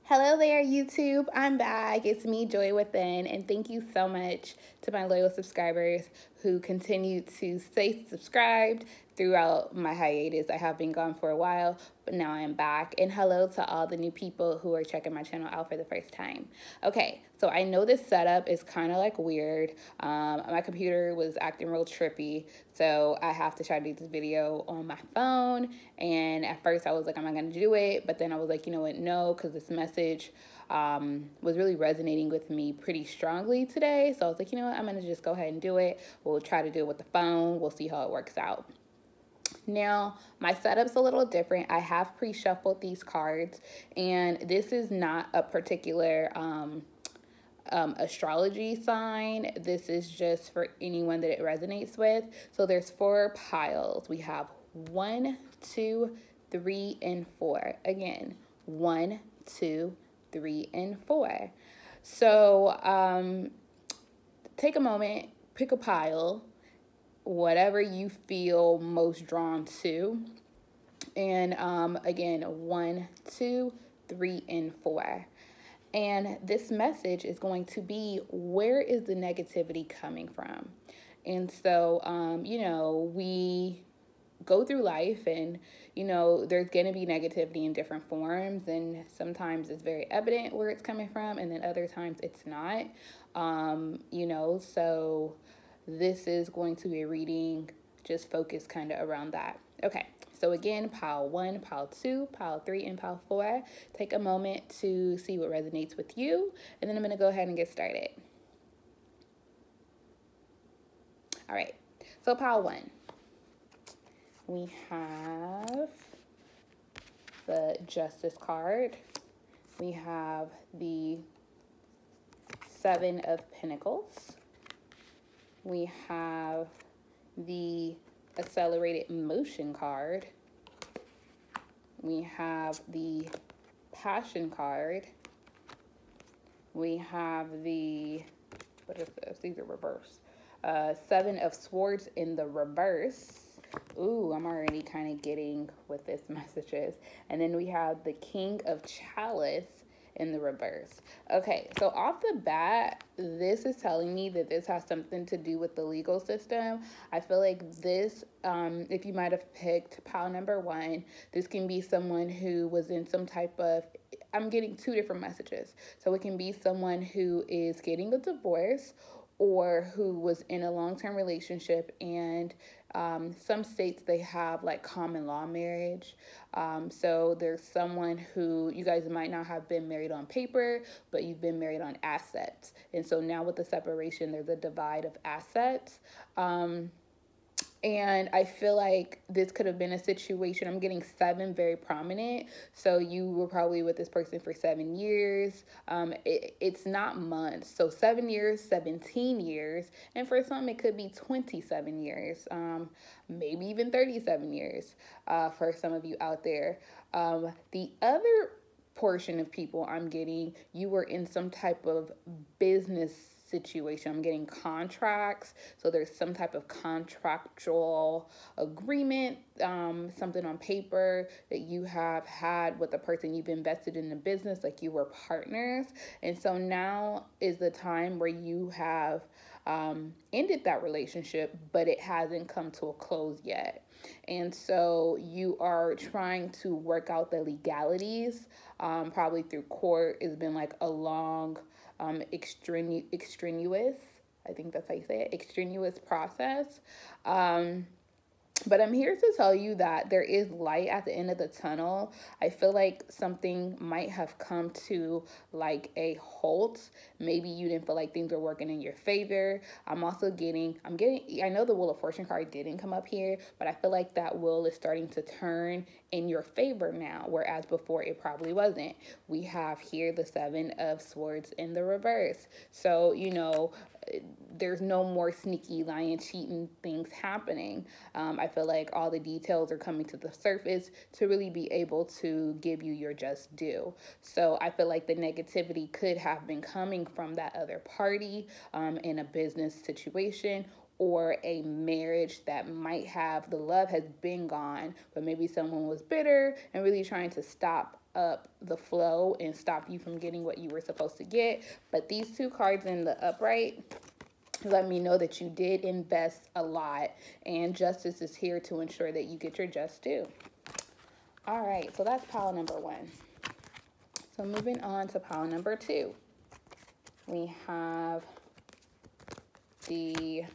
Hello there, YouTube. I'm back. It's me, Joy Within, and thank you so much to my loyal subscribers who continue to stay subscribed throughout my hiatus. I have been gone for a while, but now I am back. And hello to all the new people who are checking my channel out for the first time. Okay, so I know this setup is kind of like weird. My computer was acting real trippy, so I have to try to do this video on my phone. And at first I was like, am I going to do it? But then I was like, you know what, no, because this message was really resonating with me pretty strongly today. So I was like, you know what, I'm going to just go ahead and do it. We'll try to do it with the phone. We'll see how it works out. Now, my setup's a little different. I have pre-shuffled these cards, and this is not a particular astrology sign. This is just for anyone that it resonates with. So there's 4 piles. We have 1, 2, 3, and 4. Again, 1, 2, 3, and 4. So take a moment, pick a pile, whatever you feel most drawn to. And again, 1, 2, 3, and 4. And this message is going to be, where is the negativity coming from? And so, we go through life and, there's going to be negativity in different forms. And sometimes it's very evident where it's coming from. And then other times it's not, so this is going to be a reading just focused kind of around that. Okay, so again, pile 1, pile 2, pile 3, and pile 4. Take a moment to see what resonates with you, and then I'm going to go ahead and get started. All right, so pile 1. We have the Justice card. We have the 7 of Pentacles. We have the Accelerated Motion card. We have the Passion card. We have the, what is this? These are reverse. 7 of Swords in the reverse. Ooh, I'm already kind of getting what this message is. And then we have the King of Chalice in the reverse. Okay, so off the bat, this is telling me that this has something to do with the legal system. I feel like this, if you might have picked pile number 1, this can be someone who was in some type of, I'm getting 2 different messages. So it can be someone who is getting a divorce, or who was in a long-term relationship, and some states they have like common law marriage. So there's someone who you guys might not have been married on paper, but you've been married on assets. And so now with the separation, there's a divide of assets. And I feel like this could have been a situation. I'm getting 7 very prominent. So you were probably with this person for 7 years. It's not months. So 7 years, 17 years. And for some, it could be 27 years, maybe even 37 years for some of you out there. The other portion of people I'm getting, you were in some type of business situation. I'm getting contracts, so there's some type of contractual agreement, something on paper that you have had with the person you've invested in the business, like you were partners. And so now is the time where you have ended that relationship, but it hasn't come to a close yet. And so you are trying to work out the legalities, probably through court. It's been like a long, extraneous, I think that's how you say it, extraneous process. But I'm here to tell you that there is light at the end of the tunnel. I feel like something might have come to like a halt. Maybe you didn't feel like things were working in your favor. I'm getting, I know the Wheel of Fortune card didn't come up here, but I feel like that wheel is starting to turn in your favor now, whereas before it probably wasn't. We have here the 7 of Swords in the reverse. So, there's no more sneaky, lying, cheating things happening. I feel like all the details are coming to the surface to really be able to give you your just due. So I feel like the negativity could have been coming from that other party in a business situation, or a marriage that might have, the love has been gone, but maybe someone was bitter and really trying to stop up the flow and stop you from getting what you were supposed to get. But these two cards in the upright let me know that you did invest a lot, and justice is here to ensure that you get your just due. All right, so that's pile number one. So moving on to pile number two, we have the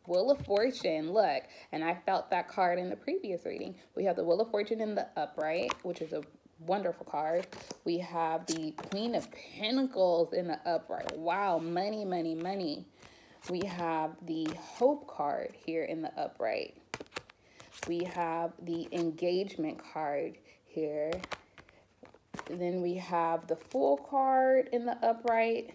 Wheel of Fortune. Look, and I felt that card in the previous reading. We have the Wheel of Fortune in the upright, which is a wonderful card. We have the Queen of Pentacles in the upright. Wow, money, money, money. We have the Hope card here in the upright. We have the Engagement card here. Then we have the Fool card in the upright.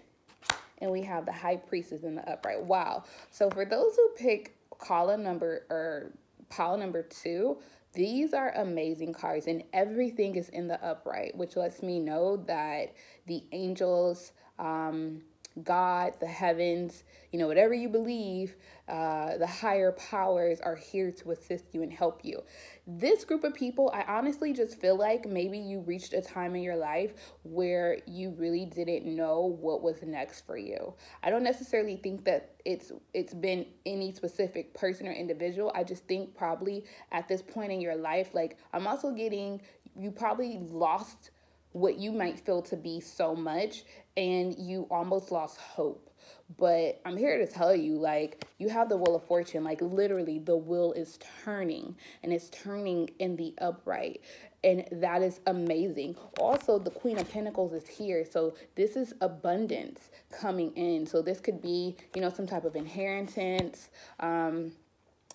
And we have the High Priestess in the upright. Wow. So for those who pick pile number two, these are amazing cards, and everything is in the upright, which lets me know that the angels, God, the heavens, whatever you believe, the higher powers are here to assist you and help you. This group of people, I honestly just feel like maybe you reached a time in your life where you really didn't know what was next for you. I don't necessarily think that it's been any specific person or individual. I just think probably at this point in your life, like I'm also getting, you probably lost what you might feel to be so much, and you almost lost hope. But I'm here to tell you, like, you have the Wheel of Fortune, like literally the wheel is turning, and it's turning in the upright. And that is amazing. Also, the Queen of Pentacles is here. So this is abundance coming in. So this could be, some type of inheritance.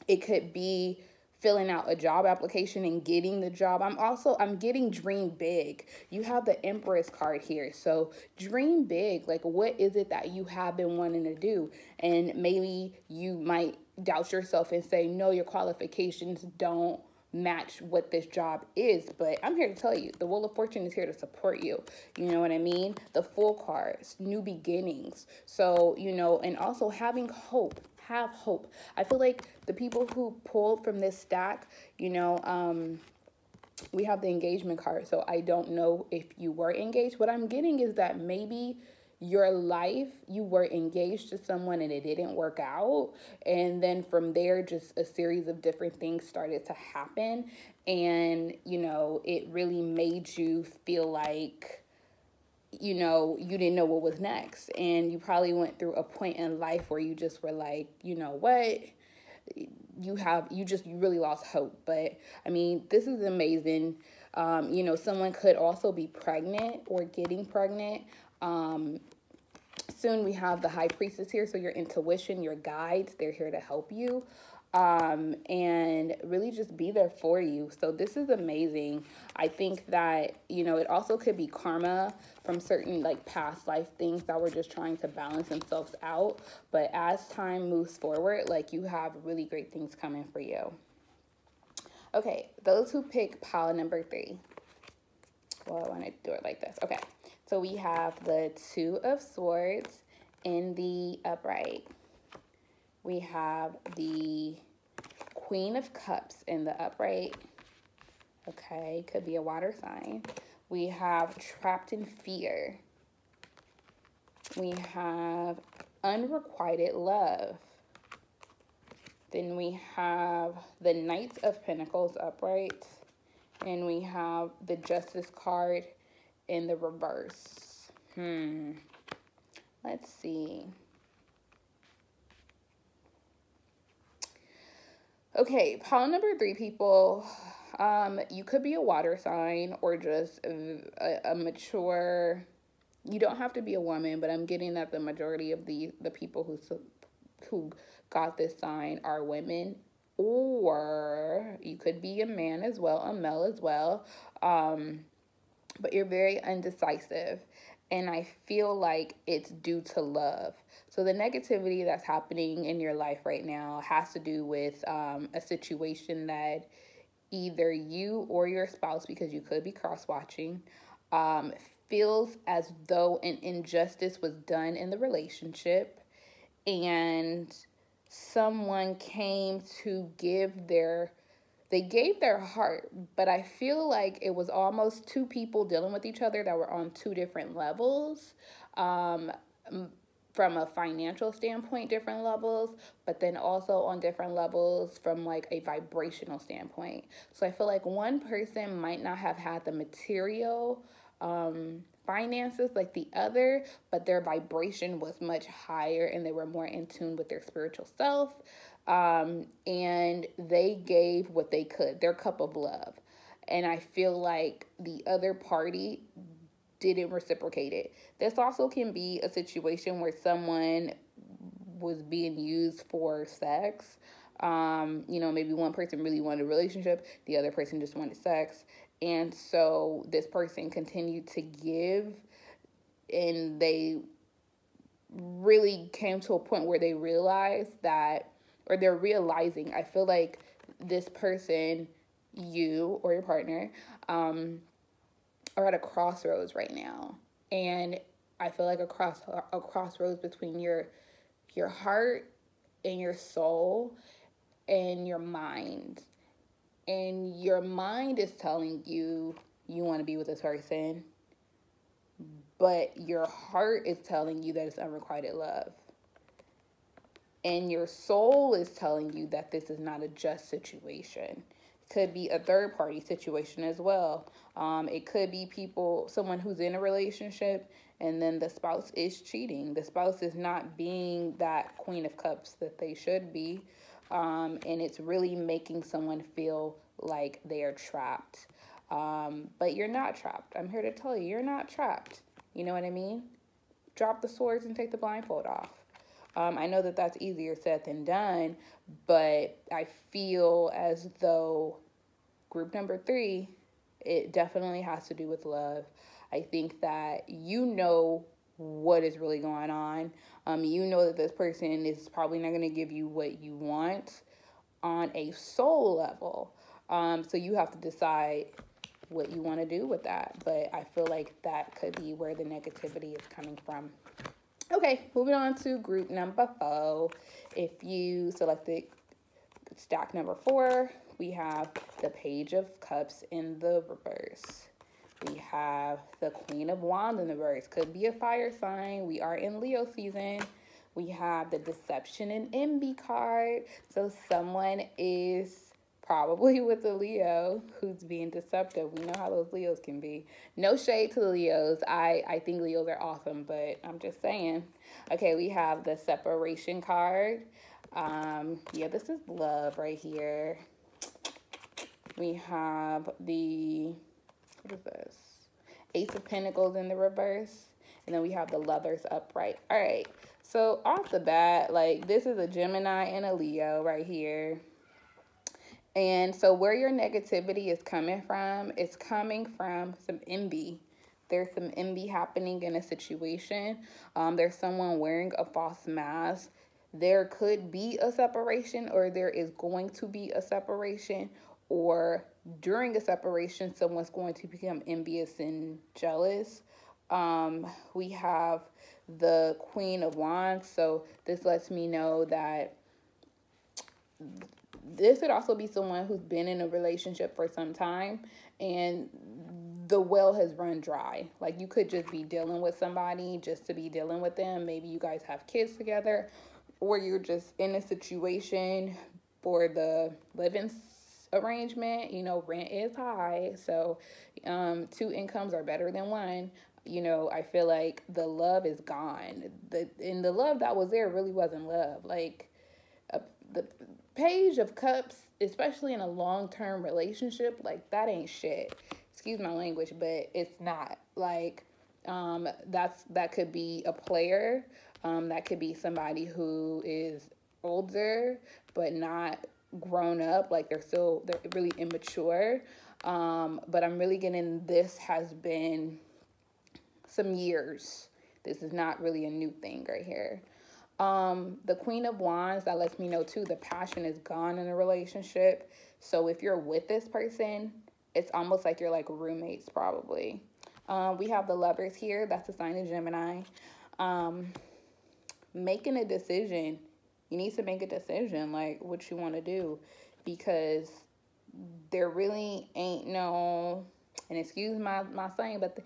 It could be filling out a job application and getting the job. I'm getting dream big. You have the Empress card here. So dream big. Like, what is it that you have been wanting to do? And maybe you might doubt yourself and say, no, your qualifications don't match what this job is. But I'm here to tell you, the Wheel of Fortune is here to support you. You know what I mean? The Fool cards, new beginnings. So, and also having hope. Have hope. I feel like the people who pulled from this stack, we have the Engagement card. So I don't know if you were engaged. What I'm getting is that maybe your life, you were engaged to someone and it didn't work out. And then from there, just a series of different things started to happen. And, it really made you feel like, you didn't know what was next. And you probably went through a point in life where you just were like, you know what? You really lost hope. But I mean, this is amazing. Someone could also be pregnant or getting pregnant. Soon we have the High Priestess here. So your intuition, your guides, they're here to help you. And really just be there for you. So this is amazing. I think that, it also could be karma from certain like past life things that were just trying to balance themselves out. But as time moves forward, like you have really great things coming for you. Okay, those who pick pile number three. Well, I want to do it like this. Okay, so we have the Two of Swords in the upright. We have the Queen of Cups in the upright. Okay, could be a water sign. We have Trapped in Fear. We have Unrequited Love. Then we have the Knight of Pentacles upright. And we have the Justice card in the reverse. Let's see. Okay, pile number three, people. You could be a water sign or just a mature. You don't have to be a woman, but I'm getting that the majority of the people who got this sign are women. Or you could be a man as well, a male as well. But you're very undecisive. And I feel like it's due to love. So the negativity that's happening in your life right now has to do with a situation that either you or your spouse, because you could be cross-watching, feels as though an injustice was done in the relationship, and someone came to give their they gave their heart, but I feel like it was almost two people dealing with each other that were on two different levels. Um, from a financial standpoint, different levels, but then also on different levels from like a vibrational standpoint. So I feel like one person might not have had the material finances like the other, but their vibration was much higher and they were more in tune with their spiritual self. And they gave what they could, their cup of love. And I feel like the other party didn't reciprocate it. This also can be a situation where someone was being used for sex. Maybe one person really wanted a relationship, the other person just wanted sex. And so this person continued to give, and they really came to a point where they realized that, or they're realizing, I feel like this person, you or your partner, are at a crossroads right now. And I feel like a crossroads between your heart and your soul and your mind. And your mind is telling you you want to be with this person, but your heart is telling you that it's unrequited love. And your soul is telling you that this is not a just situation. Could be a third party situation as well. It could be someone who's in a relationship and then the spouse is cheating. The spouse is not being that queen of cups that they should be. And it's really making someone feel like they are trapped. But you're not trapped. I'm here to tell you, you're not trapped. You know what I mean? Drop the swords and take the blindfold off. I know that that's easier said than done, but I feel as though group number 3, it definitely has to do with love. I think that you know what is really going on. You know that this person is probably not going to give you what you want on a soul level. So you have to decide what you want to do with that. But I feel like that could be where the negativity is coming from. Okay, moving on to group number 4. If you selected stack number 4, we have the Page of Cups in the reverse. We have the Queen of Wands in the reverse. Could be a fire sign. We are in Leo season. We have the Deception and Envy card. So someone is probably with a Leo who's being deceptive. We know how those Leos can be. No shade to the Leos. I think Leos are awesome, but I'm just saying. Okay, we have the Separation card. This is love right here. We have the, what is this? Ace of Pentacles in the reverse. And then we have the Lovers upright. All right, so off the bat, like, this is a Gemini and a Leo right here. And so where your negativity is coming from, it's coming from some envy. There's some envy happening in a situation. There's someone wearing a false mask. There could be a separation, or there is going to be a separation, or during a separation, someone's going to become envious and jealous. We have the Queen of Wands. So this lets me know that this could also be someone who's been in a relationship for some time and the well has run dry. Like, you could just be dealing with somebody just to be dealing with them. Maybe you guys have kids together, or you're just in a situation for the living arrangement. Rent is high, so 2 incomes are better than one. I feel like the love is gone. The love that was there really wasn't love. Like, the Page of Cups, especially in a long-term relationship, like, that ain't shit. Excuse my language, but it's not. Like, that could be a player. That could be somebody who is older but not grown up. Like, they're really immature. But I'm really getting, this has been some years. This is not really a new thing right here. The Queen of Wands, that lets me know too, the passion is gone in a relationship. So if you're with this person, it's almost like you're like roommates probably. We have the Lovers here. That's a sign of Gemini. Making a decision. You need to make a decision, like, what you want to do, because there really ain't no, and excuse my saying, but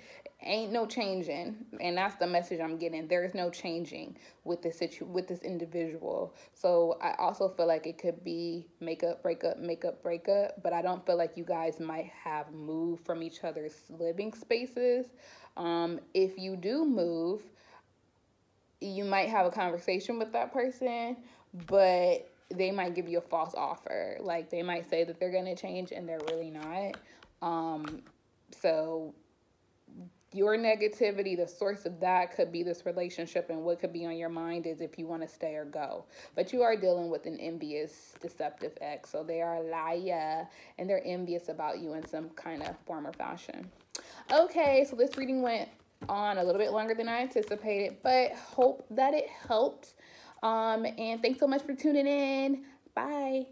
ain't no changing, and that's the message I'm getting. There is no changing with with this individual. So I also feel like it could be makeup, breakup, makeup, breakup, but I don't feel like you guys might have moved from each other's living spaces. If you do move, you might have a conversation with that person, but they might give you a false offer. Like they might say that they're going to change and they're really not. So your negativity, the source of that could be this relationship, and what could be on your mind is if you want to stay or go. But you are dealing with an envious, deceptive ex. So they are a liar and they're envious about you in some kind of form or fashion. Okay, so this reading went on a little bit longer than I anticipated, but hope that it helped. And thanks so much for tuning in. Bye.